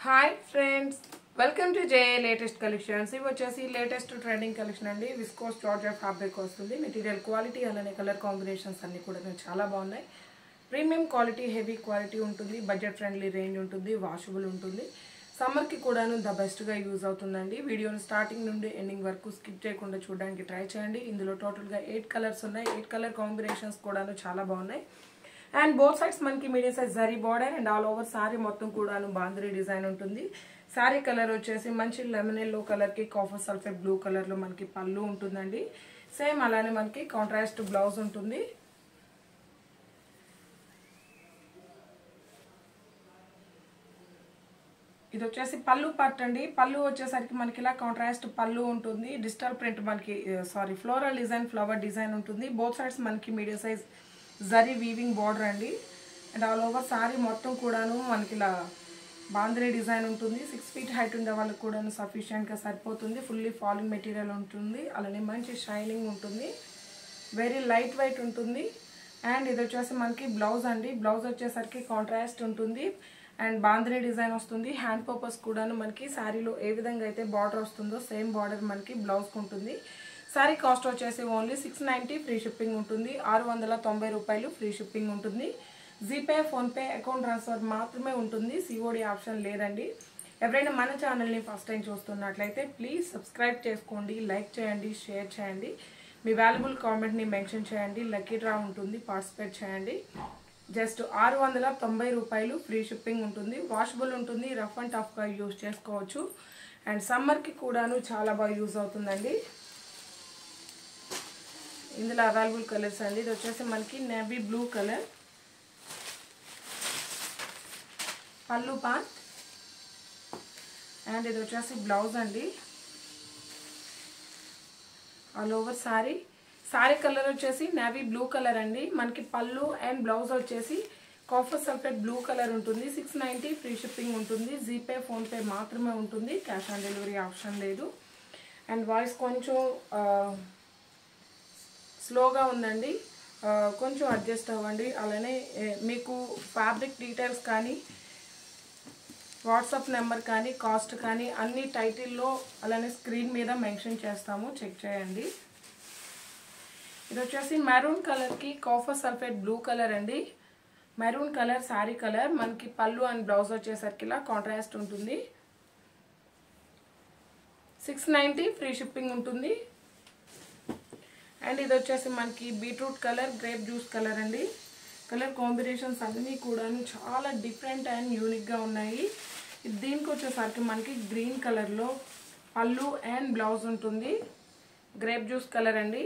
Hi friends, welcome to J latest collections. ఇవి వచ్చేసి latest trending collection అండి. Viscose georgette fabric వస్తుంది. Material quality అలానే కలర్ కాంబినేషన్స్ అన్ని కూడా చాలా బాగున్నాయి. ప్రీమియం క్వాలిటీ, హెవీ క్వాలిటీ ఉంటుంది. బడ్జెట్ ఫ్రెండ్లీ రేంజ్ ఉంటుంది. వాషబుల్ ఉంటుంది. సమ్మర్కి కూడాను ద బెస్ట్గా యూజ్ అవుతుందండి. వీడియోని స్టార్టింగ్ నుండి ఎండింగ్ వరకు స్కిప్ చేయకుండా చూడడానికి ట్రై చేయండి. ఇందులో టోటల్గా 8 కలర్స్ ఉన్నాయి. 8 కలర్ కాంబినేషన్స్ కూడాను చాలా బాగున్నాయి. అండ్ బోత్ సైడ్స్ మనకి medium size zari border and all over sorry మొత్తం కూడాను బాంద్రీ డిజైన్ ఉంటుంది. సారీ కలర్ వచ్చేసి మంచి లెమన్ ఎల్లో కలర్ కి కాఫర్ సల్ఫేట్ బ్లూ కలర్ లో మనకి పళ్ళు ఉంటుందండి. సేమ్ అలానే మనకి కాంట్రాస్ట్ బ్లౌజ్ ఉంటుంది. ఇది వచ్చేసి పళ్ళు పార్ట్ అండి. పళ్ళు వచ్చేసరికి మనకి ఇలా కాంట్రాస్ట్ పళ్ళు ఉంటుంది. డిజిటల్ ప్రింట్ మనకి ఫ్లోరల్ డిజైన్, ఫ్లవర్ డిజైన్ ఉంటుంది. బోత్ సైడ్స్ మనకి medium size zari weaving border అండి. అండ్ ఆల్ ఓవర్ సారీ మొత్తం కూడాను మనకి ఇలా బాంద్రీ డిజైన్ ఉంటుంది. 6 feet హైట్ ఉండే వాళ్ళకి కూడాను సఫిషియెంట్గా సరిపోతుంది. ఫుల్లీ ఫాలింగ్ మెటీరియల్ ఉంటుంది. అలానే మంచి షైనింగ్ ఉంటుంది. వెరీ లైట్ వెయిట్ ఉంటుంది. అండ్ ఇది వచ్చేసి మనకి బ్లౌజ్ అండి. బ్లౌజ్ వచ్చేసరికి కాంట్రాస్ట్ ఉంటుంది అండ్ బాంద్రీ డిజైన్ వస్తుంది. హ్యాండ్ పర్పస్ కూడాను మనకి శారీలో ఏ విధంగా అయితే బార్డర్ వస్తుందో సేమ్ బార్డర్ మనకి బ్లౌజ్కి ఉంటుంది. శారీ కాస్ట్ వచ్చేసి ఓన్లీ 690, ఫ్రీ షిప్పింగ్ ఉంటుంది. 690 రూపాయలు ఫ్రీ షిప్పింగ్ ఉంటుంది. జీపే, ఫోన్పే, అకౌంట్ ట్రాన్స్ఫర్ మాత్రమే ఉంటుంది. సిఓడి ఆప్షన్ లేదండి. ఎవరైనా మన ఛానల్ని ఫస్ట్ టైం చూస్తున్నట్లయితే ప్లీజ్ సబ్స్క్రైబ్ చేసుకోండి, లైక్ చేయండి, షేర్ చేయండి. మీ వాల్యుబుల్ కామెంట్ని మెన్షన్ చేయండి. లక్కీ డ్రా ఉంటుంది, పార్టిసిపేట్ చేయండి. జస్ట్ 690 రూపాయలు ఫ్రీ షిప్పింగ్ ఉంటుంది. వాషబుల్ ఉంటుంది. రఫ్ అండ్ టఫ్గా యూజ్ చేసుకోవచ్చు. అండ్ సమ్మర్కి కూడాను చాలా బాగా యూజ్ అవుతుందండి. ఇందులో అవైలబుల్ కలర్స్ అండి. ఇది వచ్చేసి మనకి నేవీ బ్లూ కలర్, పళ్ళు పార్ట్ అండ్ ఇది వచ్చేసి బ్లౌజ్ అండి. ఆల్ ఓవర్ సారీ కలర్ వచ్చేసి నేవీ బ్లూ కలర్ అండి. మనకి పళ్ళు అండ్ బ్లౌజ్ వచ్చేసి కాఫర్ సల్ఫేట్ బ్లూ కలర్ ఉంటుంది. 690 ఫ్రీ షిప్పింగ్ ఉంటుంది. జీపే, ఫోన్పే మాత్రమే ఉంటుంది. క్యాష్ ఆన్ డెలివరీ ఆప్షన్ లేదు. అండ్ వాయిస్ కొంచెం స్లోగా ఉందండి, కొంచెం అడ్జస్ట్ అవ్వండి. అలానే మీకు ఫ్యాబ్రిక్ డీటెయిల్స్ కానీ, వాట్సాప్ నెంబర్ కానీ, కాస్ట్ కానీ అన్ని టైటిల్లో అలానే స్క్రీన్ మీద మెన్షన్ చేస్తాము, చెక్ చేయండి. ఇది వచ్చేసి మెరూన్ కలర్కి కాఫర్ సల్ఫేట్ బ్లూ కలర్ అండి. Maroon colour sari colour. మనకి పళ్ళు అండ్ బ్లౌజ్ వచ్చేసరికి ఇలా కాంట్రాస్ట్ ఉంటుంది. 690 ఫ్రీ షిప్పింగ్ ఉంటుంది. అండ్ ఇది వచ్చేసి మనకి beetroot colour, grape juice colour అండి. కలర్ కాంబినేషన్స్ అన్నీ కూడా చాలా డిఫరెంట్ అండ్ యూనిక్గా ఉన్నాయి. దీనికి వచ్చేసరికి మనకి గ్రీన్ కలర్లో పళ్ళు అండ్ బ్లౌజ్ ఉంటుంది. గ్రేప్ జ్యూస్ కలర్ అండి.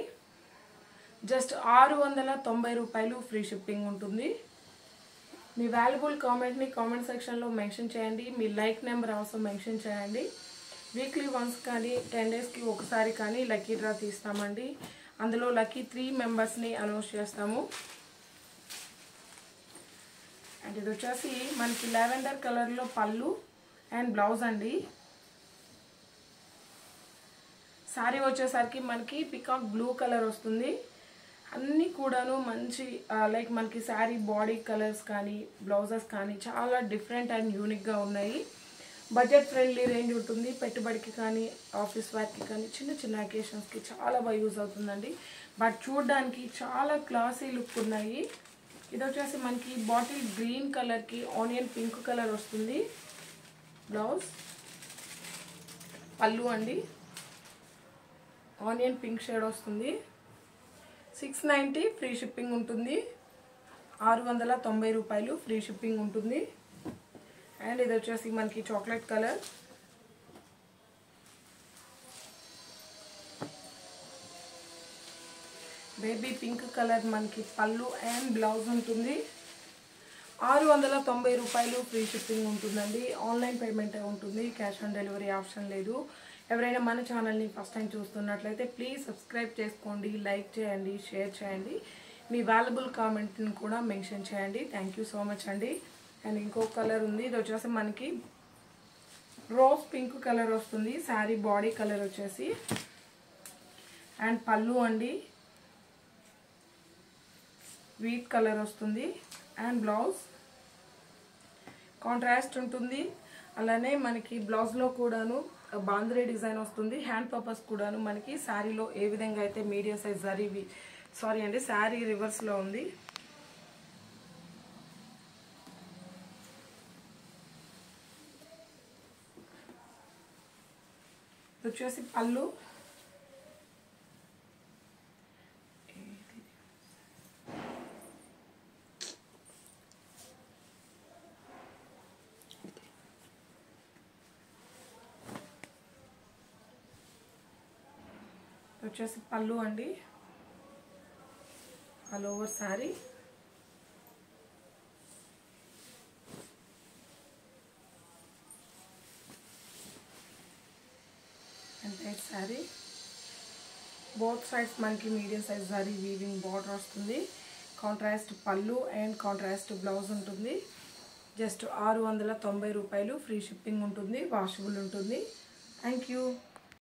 జస్ట్ 690 రూపాయలు ఫ్రీ షిప్పింగ్ ఉంటుంది. మీ వాల్యుబుల్ కామెంట్ని కామెంట్ సెక్షన్లో మెన్షన్ చేయండి. మీ లైక్ నెంబర్ ఆల్సో మెన్షన్ చేయండి. వీక్లీ వన్స్ కానీ 10 డేస్కి ఒకసారి కానీ లక్కీ డ్రా తీస్తామండి. అందులో లక్కీ 3 మెంబర్స్ని అనౌన్స్ చేస్తాము. అండ్ ఇది వచ్చేసి మనకి లావెండర్ కలర్లో పళ్ళు అండ్ బ్లౌజ్ అండి. శారీ వచ్చేసరికి మనకి పికాక్ బ్లూ కలర్ వస్తుంది. అన్నీ కూడాను మంచి లైక్ మనకి శారీ బాడీ కలర్స్ కానీ, బ్లౌజెస్ కానీ చాలా డిఫరెంట్ అండ్ యూనిక్గా ఉన్నాయి. బడ్జెట్ ఫ్రెండ్లీ రేంజ్ ఉంటుంది. పెట్టుబడికి కానీ, ఆఫీస్ వర్క్కి కానీ, చిన్న చిన్న అకేషన్స్కి చాలా బాగా యూజ్ అవుతుందండి. బట్ చూడడానికి చాలా క్లాసీ లుక్ ఉన్నాయి. ఇది వచ్చేసి మనకి బాటిల్ గ్రీన్ కలర్కి ఆనియన్ పింక్ కలర్ వస్తుంది. బ్లౌజ్, పళ్ళు అండి. ఆనియన్ పింక్ షేడ్ వస్తుంది. 690 ఫ్రీ షిప్పింగ్ ఉంటుంది. 690 రూపాయలు ఫ్రీ షిప్పింగ్ ఉంటుంది. అండ్ ఇది వచ్చేసి మనకి chocolate colour, baby pink colour మనకి పళ్ళు అండ్ బ్లౌజ్ ఉంటుంది. 690 రూపాయలు ఫ్రీ షిప్పింగ్ ఉంటుందండి. ఆన్లైన్ పేమెంట్ ఉంటుంది. క్యాష్ ఆన్ డెలివరీ ఆప్షన్ లేదు. ఎవరైనా మన ఛానల్ని ఫస్ట్ టైం చూస్తున్నట్లయితే ప్లీజ్ సబ్స్క్రైబ్ చేసుకోండి, లైక్ చేయండి, షేర్ చేయండి. మీ వాల్యుబుల్ కామెంట్ని కూడా మెన్షన్ చేయండి. థ్యాంక్ యూ సో మచ్ అండి. అండ్ ఇంకో కలర్ ఉంది. ఇది వచ్చేసి మనకి రోజ్ పింక్ కలర్ వస్తుంది. శారీ బాడీ కలర్ వచ్చేసి అండ్ పళ్ళు అండి వీట్ కలర్ వస్తుంది. అండ్ బ్లౌజ్ కాంట్రాస్ట్ ఉంటుంది. అలానే మనకి బ్లౌజ్లో కూడాను బాంద్రే డిజైన్ వస్తుంది. హ్యాండ్ పర్పస్ కూడాను మనకి శారీలో ఏ విధంగా అయితే మీడియం సైజ్ జరీవి సారీ అండి శారీ రివర్స్లో ఉంది. వచ్చేసి పళ్ళు, వచ్చేసి పళ్ళు అండి, all over sari. And sari both sides మనకి medium size zari weaving border వస్తుంది. Contrast pallu and contrast blouse ఉంటుంది. జస్ట్ 690 రూపాయలు. ఫ్రీ షిప్పింగ్ ఉంటుంది, వాషబుల్ ఉంటుంది. Thank you.